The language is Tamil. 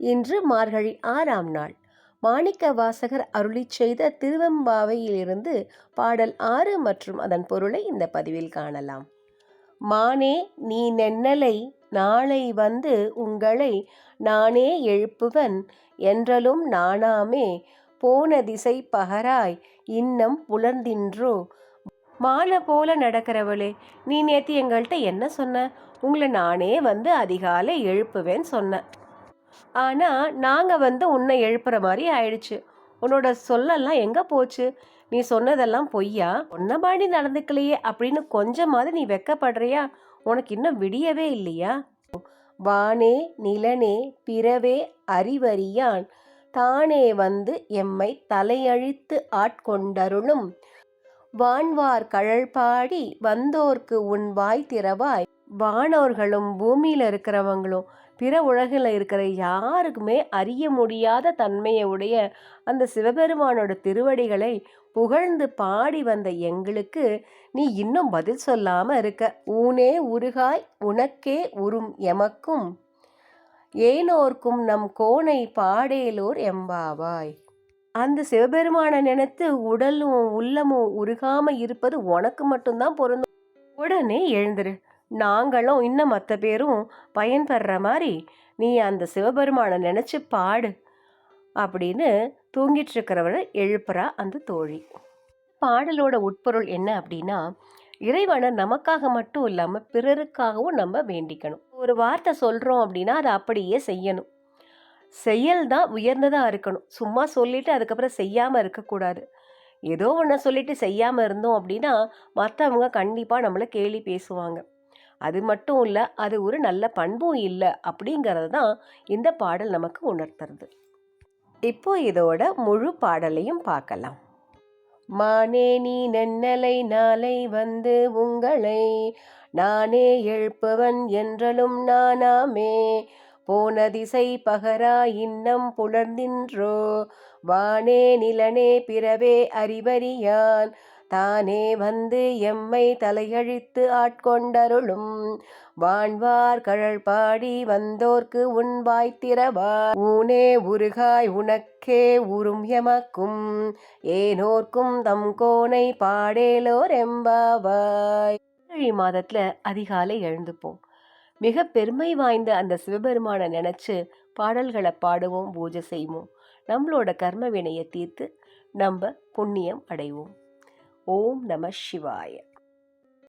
இன்று மார்கழி 6ஆம் நாள். மாணிக்க வாசகர் அருளிச் செய்த திருவெம்பாவையிலிருந்து பாடல் 6 மற்றும் அதன் பொருளை இந்த பதிவில் காணலாம். மானே நீ நென்னலை நாளை வந்து உங்களை நானே எழுப்புவன் என்றலும் நாணாமே போன திசை பகராய் இன்னம் புலர்ந்தின்றோ. மான போல நடக்கிறவளே, நீ நேற்று எங்கள்கிட்ட என்ன சொன்ன? உங்களை நானே வந்து அதிகாலை எழுப்புவேன்னு சொன்னேன். ஆனால் நாங்கள் வந்து உன்னை எழுப்புற மாதிரி ஆயிடுச்சு. உன்னோட சொல்லெல்லாம் எங்கே போச்சு? நீ சொன்னதெல்லாம் பொய்யா? உன்ன மாதிரி நடந்துக்கலையே அப்படின்னு கொஞ்சமாவது நீ வெக்கப்படுறியா? உனக்கு இன்னும் விடியவே இல்லையா? வானே நிலனே பிறவே அறிவறியான் தானே வந்து எம்மை தலையழித்து ஆட்கொண்டருளும் வான்வார் கழல்பாடி வந்தோர்க்கு உன் வாய் திறவாய். வானோர்களும் பூமியில் இருக்கிறவங்களும் பிற உலகில் இருக்கிற யாருக்குமே அறிய முடியாத தன்மையை உடைய அந்த சிவபெருமானோட திருவடிகளை புகழ்ந்து பாடி வந்த எங்களுக்கு நீ இன்னும் பதில் சொல்லாம இருக்க. ஊனே உருகாய் உனக்கே உறும் எமக்கும் ஏனோர்க்கும் நம் கோனை பாடேலோர் எம்பாவாய். அந்த சிவபெருமானை நினைத்து உடலும் உள்ளமும் உருகாம இருப்பது உனக்கு மட்டும்தான் பொருந்தும். உடனே எழுந்துரு. நாங்களும் இன்னும் மற்ற பேரும் பயன்பெற மாதிரி நீ அந்த சிவபெருமானை நினச்சி பாடு அப்படின்னு தூங்கிட்டு இருக்கிறவரை எழுப்புறா அந்த தோழி. பாடலோட உட்பொருள் என்ன அப்படின்னா, இறைவனை நமக்காக மட்டும் இல்லாமல் பிறருக்காகவும் நம்ம வேண்டிக்கணும். ஒரு வார்த்தை சொல்கிறோம் அப்படின்னா அதை அப்படியே செய்யணும். செயல் தான் உயர்ந்ததாக இருக்கணும். சும்மா சொல்லிட்டு அதுக்கப்புறம் செய்யாமல் இருக்கக்கூடாது. ஏதோ ஒன்று சொல்லிட்டு செய்யாமல் இருந்தோம் அப்படின்னா மற்றவங்க கண்டிப்பாக நம்மளை கேலி பேசுவாங்க. அது மட்டும் இல்லை, அது ஒரு நல்ல பண்பும் இல்லை அப்படிங்கிறது தான் இந்த பாடல் நமக்கு உணர்த்துறது. இப்போ இதோட முழு பாடலையும் பார்க்கலாம். மானே நீ நென்னலை நாளை வந்து உங்களை நானே எழுப்புவன் என்றலும் நானாமே போன திசை பகரா இன்னம் புலர்ந்தின்றோ. வானே நிலனே பிறவே அறிவறியான் தானே வந்து எம்மை தலையழித்து ஆட்கொண்டருளும் வான்வார் கழல் பாடி வந்தோர்க்கு உன் வாய் திறவாய். ஊனே உருகாய் உனக்கே உறும் எமக்கும் ஏனோர்க்கும் தம் கோனை பாடேலோர் எம்பாவாய். மார்கழி மாதத்துல அதிகாலை எழுந்துப்போம். மிக பெருமை வாய்ந்த அந்த சிவபெருமானை நினைச்சு பாடல்களை பாடுவோம், பூஜை செய்வோம். நம்மளோட கர்ம வினையை தீர்த்து நம்ம புண்ணியம் அடைவோம். ஓம் நம சிவாய.